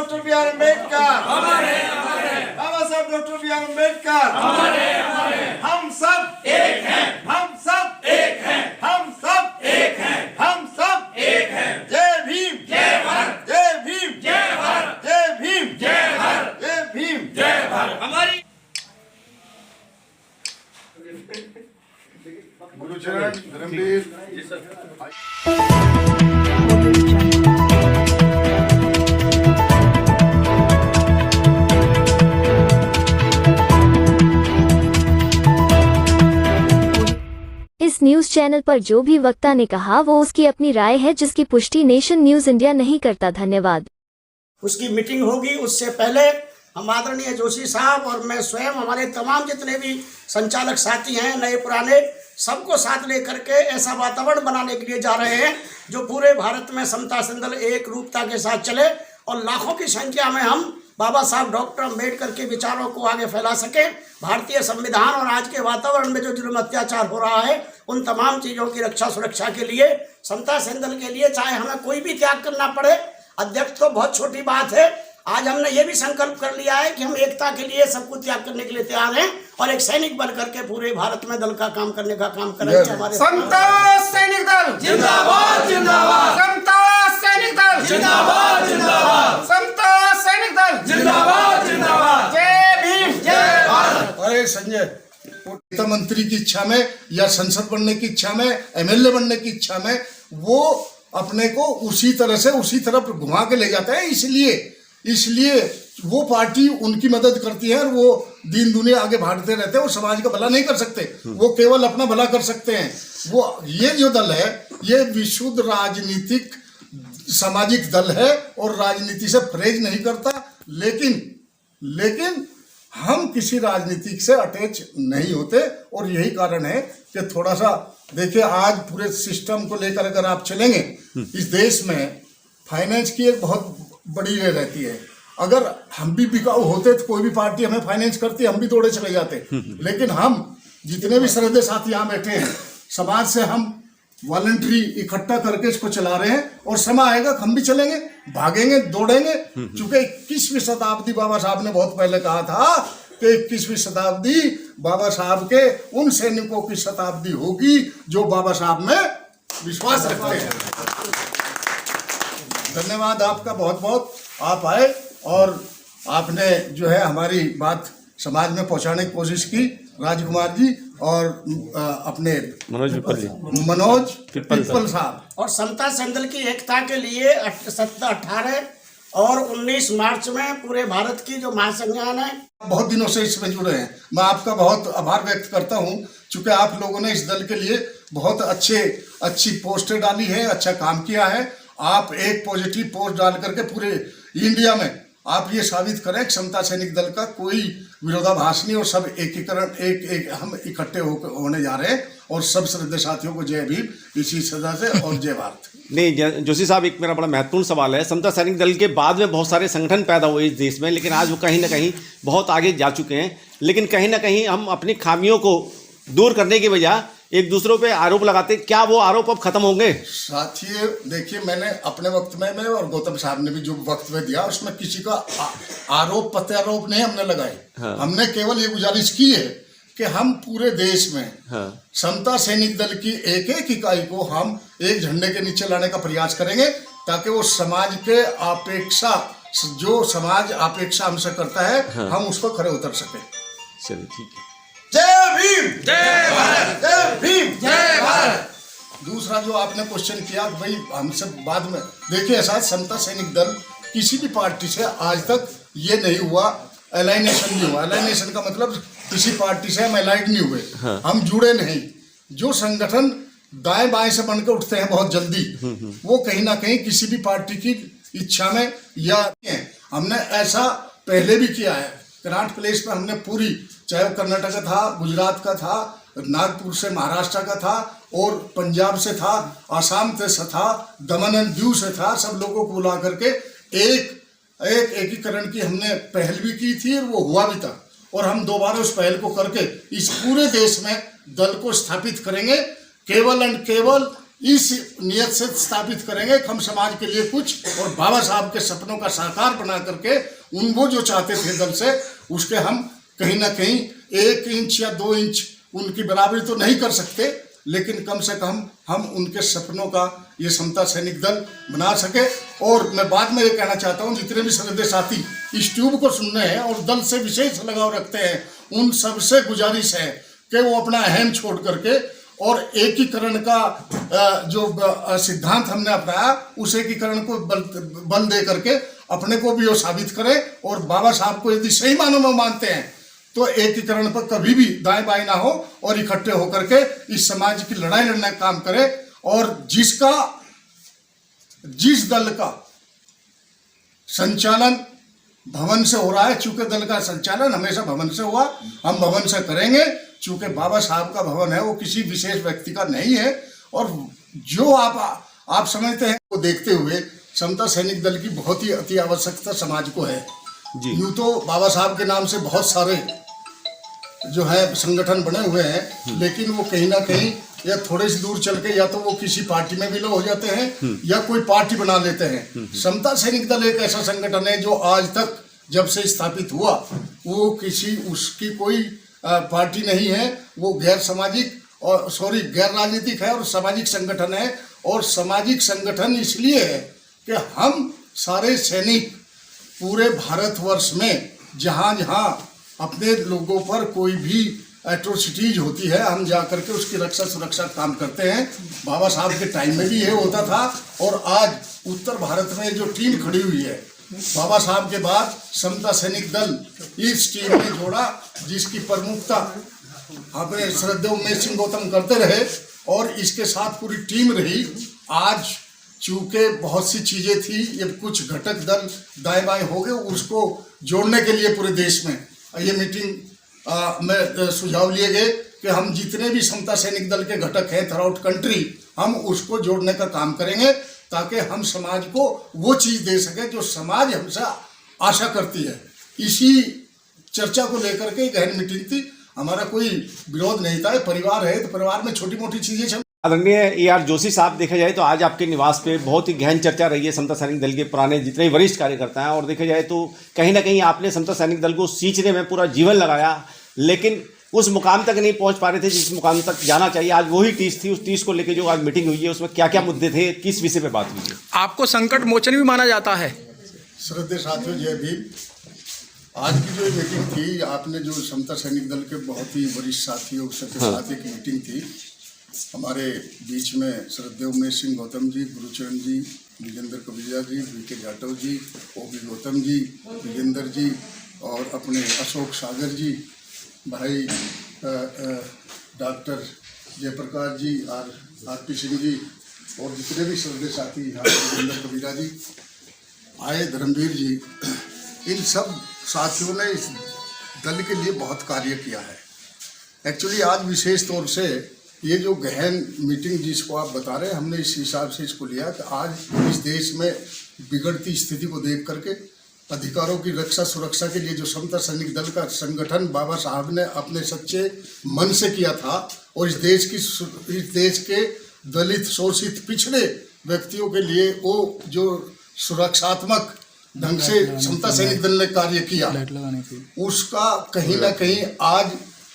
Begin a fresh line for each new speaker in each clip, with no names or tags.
Doctor B are Ambedkar, बाबा साहब doctor B are Ambedkar, हम सब एक हैं, हम सब एक हैं, हम सब एक हैं, हम सब एक हैं। जय भीम, जय भारत, जय भीम, जय भारत, जय भीम, जय भारत, जय भीम, जय भारत। हमारी गुरुचरण धर्मवीर जी सर।
इस न्यूज चैनल पर जो भी वक्ता ने कहा वो उसकी अपनी राय है, जिसकी पुष्टि नेशन न्यूज इंडिया नहीं करता। धन्यवाद।
उसकी मीटिंग होगी, उससे पहले हम आदरणीय जोशी साहब और मैं स्वयं, हमारे तमाम जितने भी संचालक साथी हैं, नए पुराने, सबको साथ लेकर के ऐसा वातावरण बनाने के लिए जा रहे हैं जो पूरे भारत में समता संदल एक रूपता के साथ चले और लाखों की संख्या में हम बाबा साहब डॉक्टर अम्बेडकर के विचारों को आगे फैला सके। भारतीय संविधान और आज के वातावरण में जो जुल्म अत्याचार हो रहा है, उन तमाम चीज़ों की रक्षा सुरक्षा के लिए, समता संदल के लिए, चाहे हमें कोई भी त्याग करना पड़े, अध्यक्ष तो बहुत छोटी बात है। आज हमने ये भी संकल्प कर लिया है कि हम एकता के लिए सब कुछ त्याग करने के लिए तैयार हैं और एक सैनिक बन करके पूरे भारत में दल का काम करने का काम करेंगे। हमारे
समता सैनिक दल जिंदाबाद, जिंदाबाद। समता सैनिक दल जिंदाबाद, जिंदाबाद। समता सैनिक दल जिंदाबाद, जिंदाबाद। जय भीम, जय भारत।
अरे संजय, नेता मंत्री की इच्छा में या संसद बनने की इच्छा में, एमएलए बनने की इच्छा में, वो अपने को उसी तरह से उसी तरफ घुमा के ले जाता है। इसलिए वो पार्टी उनकी मदद करती है और वो दीन दुनिया आगे भागते रहते हैं। वो समाज का भला नहीं कर सकते, वो केवल अपना भला कर सकते हैं। वो ये जो दल है, ये विशुद्ध राजनीतिक सामाजिक दल है और राजनीति से परहेज नहीं करता। लेकिन हम किसी राजनीतिक से अटैच नहीं होते और यही कारण है कि थोड़ा सा देखिए, आज पूरे सिस्टम को लेकर अगर आप चलेंगे, इस देश में फाइनेंस की एक बहुत बड़ी ये रहती है। अगर हम भी बिकाऊ होते तो कोई भी पार्टी हमें फाइनेंस करती, हम भी दौड़े चले जाते। लेकिन हम जितने भी श्रद्धेय साथी यहाँ बैठे हैं, समाज से हम वॉलंटरी इकट्ठा करके इसको चला रहे हैं और समय आएगा हम भी चलेंगे, भागेंगे, दौड़ेंगे। चूंकि 21वीं शताब्दी बाबा साहब ने बहुत पहले कहा था कि 21वीं शताब्दी बाबा साहब के उन सैनिकों की शताब्दी होगी जो बाबा साहब में विश्वास रखते हैं। धन्यवाद आपका बहुत बहुत, आप आए और आपने जो है हमारी बात समाज में पहुंचाने की कोशिश की। राजकुमार जी और अपने मनोज पिप्पल साहब
और समता संदल की एकता के लिए 18 और 19 मार्च में पूरे भारत की जो महासंज्ञान है,
बहुत दिनों से इसमें जुड़े हैं। मैं आपका बहुत आभार व्यक्त करता हूं, चूंकि आप लोगों ने इस दल के लिए बहुत अच्छी पोस्टें डाली है, अच्छा काम किया है। आप एक पॉजिटिव पोस्ट डाल करके पूरे इंडिया में आप ये साबित करें कि समता सैनिक दल का कोई विरोधाभास नहीं और सब एकीकरण एक हम इकट्ठे होने जा रहे हैं। और सब श्रद्धेय साथियों को जय भीम इसी सदा से और जय भारत।
नहीं जोशी साहब, एक मेरा बड़ा महत्वपूर्ण सवाल है। समता सैनिक दल के बाद में बहुत सारे संगठन पैदा हुए इस देश में, लेकिन आज वो कहीं ना कहीं बहुत आगे जा चुके हैं। लेकिन कहीं ना कहीं हम अपनी खामियों को दूर करने की बजाय एक दूसरों पे आरोप लगाते, क्या वो आरोप अब खत्म होंगे?
साथियों देखिए, मैंने अपने वक्त में और गौतम साहब ने भी जो वक्तव्य दिया उसमें किसी का आरोप प्रत्यारोप नहीं हमने लगाए। हाँ। हमने केवल ये गुजारिश की है कि हम पूरे देश में समता सैनिक दल की एक एक इकाई को हम एक झंडे के नीचे लाने का प्रयास करेंगे, ताकि वो समाज के अपेक्षा, जो समाज अपेक्षा हमसे करता है, हम उसको खरे उतर सके।
चलिए ठीक है।
जय भीम, जय भारत, जय भीम, जय भारत।
दूसरा जो आपने क्वेश्चन किया भाई हमसे बाद में, देखिए ऐसा समता सैनिक दल किसी भी पार्टी से आज तक ये नहीं हुआ, अलाइनेशन नहीं हुआ। अलाइनेशन का मतलब किसी पार्टी से हम अलाइड नहीं हुए। हाँ। हम जुड़े नहीं। जो संगठन दाएं बाएं से बनकर उठते हैं बहुत जल्दी, वो कहीं ना कहीं किसी भी पार्टी की इच्छा में या हमने ऐसा पहले भी किया है। विराट प्लेस पर हमने पूरी, चाहे वो कर्नाटक का था, गुजरात का था, नागपुर से महाराष्ट्र का था और पंजाब से था, आसाम से था, दमन एंड दीव से था, सब लोगों को बुला करके एक एकीकरण की हमने पहल भी की थी और वो हुआ भी था। और हम दोबारा उस पहल को करके इस पूरे देश में दल को स्थापित करेंगे। केवल एंड केवल इस नियत से स्थापित करेंगे कि हम समाज के लिए कुछ और बाबा साहब के सपनों का साकार बना करके वो जो चाहते थे दल से उसके हम कहीं ना कहीं 1 इंच या 2 इंच उनकी बराबरी तो नहीं कर सकते, लेकिन कम से कम हम उनके सपनों का ये समता सैनिक दल बना सके। और मैं बाद में ये कहना चाहता हूँ, जितने भी श्रद्धेय साथी इस ट्यूब को सुन रहे हैं और दल से विशेष लगाव रखते हैं, उन सबसे गुजारिश है कि वो अपना अहम छोड़ करके और एकीकरण का जो सिद्धांत हमने अपनाया उस एकीकरण को बल दे करके अपने को भी वो साबित करें। और बाबा साहब को यदि सही मानों में मानते हैं तो एकीकरण पर कभी भी दाएं बाएं ना हो और इकट्ठे होकर के इस समाज की लड़ाई लड़ने का काम करें। और जिस दल का संचालन भवन से हो रहा है, चूंकि दल का संचालन हमेशा भवन से हुआ, हम भवन से करेंगे। चूंकि बाबा साहब का भवन है वो किसी विशेष व्यक्ति का नहीं है। और जो आप समझते हैं वो देखते हुए समता सैनिक दल की बहुत ही अति आवश्यकता समाज को है। यूं तो बाबा साहब के नाम से बहुत सारे जो है संगठन बने हुए हैं, लेकिन वो कहीं ना कहीं या थोड़े से दूर चल के या तो वो किसी पार्टी में विलय हो जाते हैं या कोई पार्टी बना लेते हैं। समता सैनिक दल एक ऐसा संगठन है जो आज तक जब से स्थापित हुआ वो उसकी कोई पार्टी नहीं है, वो गैर राजनीतिक है और सामाजिक संगठन है। और सामाजिक संगठन इसलिए है कि हम सारे सैनिक पूरे भारतवर्ष में जहाँ जहाँ अपने लोगों पर कोई भी एट्रोसिटीज होती है हम जा करके उसकी रक्षा सुरक्षा काम करते हैं। बाबा साहब के टाइम में भी ये होता था। और आज उत्तर भारत में जो टीम खड़ी हुई है बाबा साहब के बाद समता सैनिक दल इस टीम में जोड़ा, जिसकी प्रमुखता अपने श्रद्धेय उमेश सिंह गौतम करते रहे और इसके साथ पूरी टीम रही। आज चूंकि बहुत सी चीजें थी, ये कुछ घटक दल दाएं बाएं हो गए, उसको जोड़ने के लिए पूरे देश में ये मीटिंग में सुझाव लिए गए कि हम जितने भी समता सैनिक दल के घटक हैं थ्रू आउट कंट्री, हम उसको जोड़ने का काम करेंगे ताकि हम समाज को वो चीज़ दे सके जो समाज हमसे आशा करती है। इसी चर्चा को लेकर के गहन मीटिंग थी। हमारा कोई विरोध नहीं था, परिवार है तो परिवार में छोटी मोटी चीज़ें।
आदरणीय AR जोशी साहब, देखा जाए तो आज आपके निवास पे बहुत ही गहन चर्चा रही है समता सैनिक दल के पुराने जितने भी वरिष्ठ कार्यकर्ता हैं। और देखा जाए तो कहीं ना कहीं आपने समता सैनिक दल को सींचने में पूरा जीवन लगाया, लेकिन उस मुकाम तक नहीं पहुंच पा रहे थे जिस मुकाम तक जाना चाहिए। आज वही टीस थी, उस टीस को लेकर जो आज मीटिंग हुई है उसमें क्या क्या मुद्दे थे, किस विषय पे बात हुई है? आपको संकट मोचन भी माना जाता है।
श्रद्धेय साथियों, जय भीम। आज की जो मीटिंग थी, आपने जो समता सैनिक दल के बहुत ही वरिष्ठ साथियों के साथ एक मीटिंग थी। हमारे बीच में श्रद्धेय उमेश सिंह गौतम जी, गुरुचरण जी, विजेंद्र कबीजा जी, VK जाटव जी, OB गौतम जी, विजेंद्र जी और अपने अशोक सागर जी, भाई डॉक्टर जयप्रकाश जी और RP सिंह जी और जितने भी श्रद्धेय साथी यहाँ विजेंद्र कबीरा जी आए, धर्मवीर जी, इन सब साथियों ने इस दल के लिए बहुत कार्य किया है। एक्चुअली आज विशेष तौर से ये जो गहन मीटिंग जिसको आप बता रहे हैं, हमने इस हिसाब से इसको लिया कि आज इस देश में बिगड़ती स्थिति को देख करके अधिकारों की रक्षा सुरक्षा के लिए जो समता सैनिक दल का संगठन बाबा साहब ने अपने सच्चे मन से किया था और इस देश के दलित शोषित पिछड़े व्यक्तियों के लिए वो जो सुरक्षात्मक ढंग से समता सैनिक दल ने कार्य किया, उसका कहीं ना कहीं आज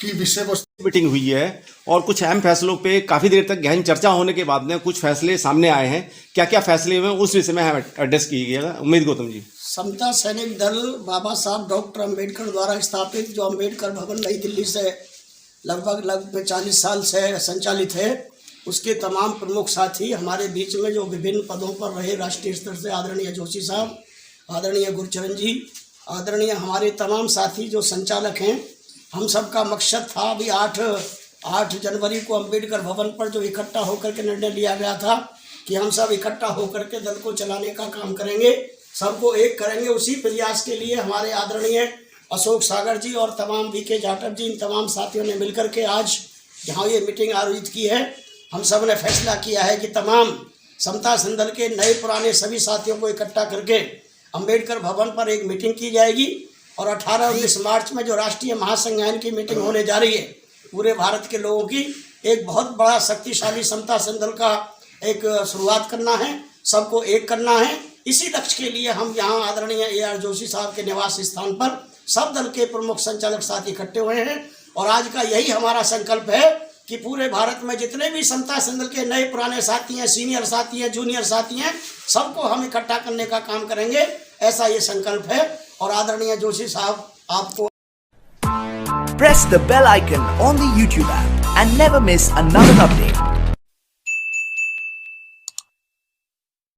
की विषय वस्तु
मीटिंग हुई है और कुछ अहम फैसलों पे काफ़ी देर तक गहन चर्चा होने के बाद में कुछ फैसले सामने आए हैं। क्या क्या फैसले हुए उस विषय में एड्रेस कीजिएगा। उम्मीद गौतम जी।
समता सैनिक दल बाबा साहब डॉक्टर अंबेडकर द्वारा स्थापित जो अंबेडकर भवन नई दिल्ली से लगभग 40 साल से संचालित है, उसके तमाम प्रमुख साथी हमारे बीच में जो विभिन्न पदों पर रहे राष्ट्रीय स्तर से, आदरणीय जोशी साहब, आदरणीय गुरचरण जी, आदरणीय हमारे तमाम साथी जो संचालक हैं, हम सब का मकसद था अभी 8 जनवरी को अंबेडकर भवन पर जो इकट्ठा होकर के निर्णय लिया गया था कि हम सब इकट्ठा होकर के दल को चलाने का काम करेंगे, सबको एक करेंगे। उसी प्रयास के लिए हमारे आदरणीय अशोक सागर जी और तमाम VK जाटव जी, इन तमाम साथियों ने मिलकर के आज जहाँ ये मीटिंग आयोजित की है, हम सब ने फैसला किया है कि तमाम समता सैनिक दल के नए पुराने सभी साथियों को इकट्ठा करके अंबेडकर भवन पर एक मीटिंग की जाएगी। और 18-19 मार्च में जो राष्ट्रीय महासंज्ञान की मीटिंग होने जा रही है, पूरे भारत के लोगों की एक बहुत बड़ा शक्तिशाली समता सैनिक दल का एक शुरुआत करना है, सबको एक करना है। इसी लक्ष्य के लिए हम यहाँ आदरणीय AR जोशी साहब के निवास स्थान पर सब दल के प्रमुख संचालक साथी इकट्ठे हुए हैं और आज का यही हमारा संकल्प है कि पूरे भारत में जितने भी समता सैनिक दल के नए पुराने साथी हैं, सीनियर साथी हैं, जूनियर साथी हैं, सबको हम इकट्ठा करने का काम करेंगे, ऐसा ये संकल्प है। और आदरणीय जोशी साहब आपको
Press the bell icon on the YouTube app and never miss another update.